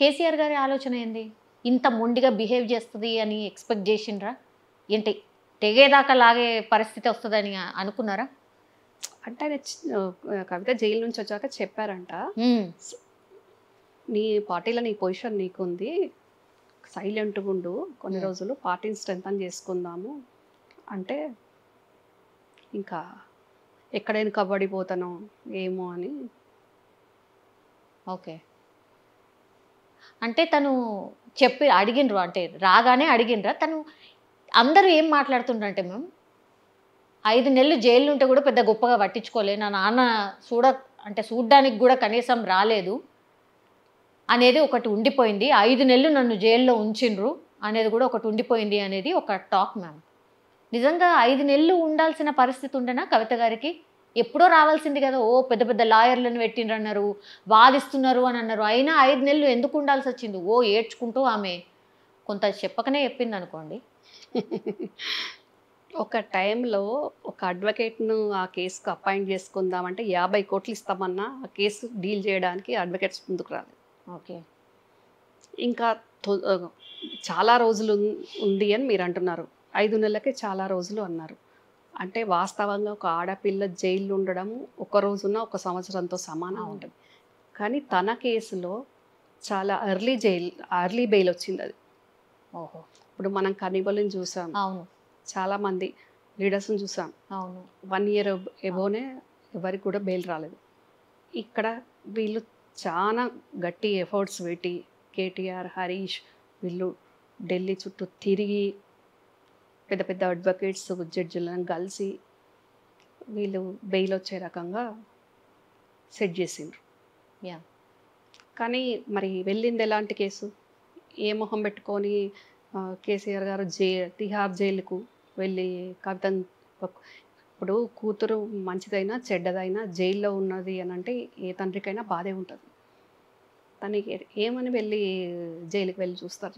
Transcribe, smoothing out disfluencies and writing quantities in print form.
కేసీఆర్ గారి ఆలోచన ఏంది? ఇంత మొండిగా బిహేవ్ చేస్తది అని ఎక్స్‌పెక్ట్ జేషిండ్రా? ఏంటి తెగేదాకా లాగే పరిస్థితి వస్తదని అనుకున్నారా? అంటే ఆయన కవిత జైలు నుంచి వచ్చాక చెప్పారంట. హ్మ్. స్ "నీ పార్టీలో నీ పొజిషన్ నీకుంది. సైలెంట్‌గా ఉండు. కొన్ని హ్మ్. రోజులు పార్టీని స్ట్రెంథెన్ చేసుకుందాము." అంటే ఇంకా ఎక్కడ వెనకబడిపోతానో ఏమో అని. ఓకే. అంటే తను అడిగిండ్రు అంటే రాగానే అడిగిండ్రా? అందరూ ఏం మాట్లాడుతుండ్రంటే మ్యామ్ 5 నెలలు జైల్‌లో ఉంటే గూడా పెద్ద గొప్పగా పట్టించుకోలే. నా నాన్న చూడ్డానికి గూడా కనీసం రాలేదు అనేది ఒకటి ఉండిపోయింది. 5 నెలలు నన్ను జైల్‌లో ఉంచిండ్రు అనేది గూడా ఒకటి ఉండిపోయింది అనేది ఒక టాక్ మ్యామ్. నిజంగా 5 నెలలు ఉండాల్సిన పరిస్థితి ఉండేనా కవిత గారికి? ఎప్పుడో రావాల్సింది గదా! పెద్ద పెద్ద లాయర్‌లను పెట్టిండ్రన్నారు, వాదిస్తున్నారు అనన్నారు. అయినా 5 నెలలు ఎందుకు ఉండాల్సొచ్చింది? ఏడ్చుకుంటూ ఆమె కొంత చెప్పకనే చెప్పిందనుకోండి. ఒక టైంలో ఒక అడ్వకేట్‌ను ఆ కేస్‌కి అపాయింట్ చేసుకుందామంటే 50,00,00,000 ఇస్తామన్నా ఆ కేసు డీల్ చేయడానికి అడ్వకేట్స్ ముందుకు రాలేదు. ఓకే. ఇంకా తొ ఆహ్, చాలా రోజులు ఉంది అని మీరంటున్నారు. 5 నెలలకే చాలా రోజులు అన్నారు. అంటే వాస్తవంగా ఒక ఆడపిల్ల జైల్‌లో ఉండడం ఒక రోజున, ఒక సంవత్సరంతో సమానంగా అవును. ఉంటది. కానీ తన కేసులో చాలా ఎర్లీ బెయిల్ వచ్చిందది. ఓహో! ఇప్పుడు మనం కనిబల్‌ని చూసాం. అవును. చాలామంది లీడర్స్‌ని చూసాం. అవును. 1 ఇయర్ అవును. ఎబోనే ఎవరికి కూడా బెయిల్ రాలేదు. ఇక్కడ వీళ్ళు చానా గట్టి ఎఫర్ట్స్ పెట్టి కేటీఆర్, హరీష్ వీళ్ళు ఢిల్లీ చుట్టూ తిరిగి పెద్ద పెద్ద అడ్వకేట్స్, జడ్జిలను కలిసి వీళ్ళు బెయిల్ వచ్చే రకంగా సెట్ చేసిండ్రు. యాహ్! కానీ మరి వెళ్ళింది ఎలాంటి కేసు? ఏ మొహం పెట్టుకొని కేసీఆర్ గారు తిహార్ జైలుకు వెళ్ళి కవితను పక్ ఇప్పుడు కూతురు మంచిదైనా, చెడ్డదైనా జైల్లో ఉన్నది అనంటే ఏ తండ్రికైనా బాధే ఉంటది. తనకి ఏమని వెళ్ళి జైలుకి వెళ్ళి చూస్తారు?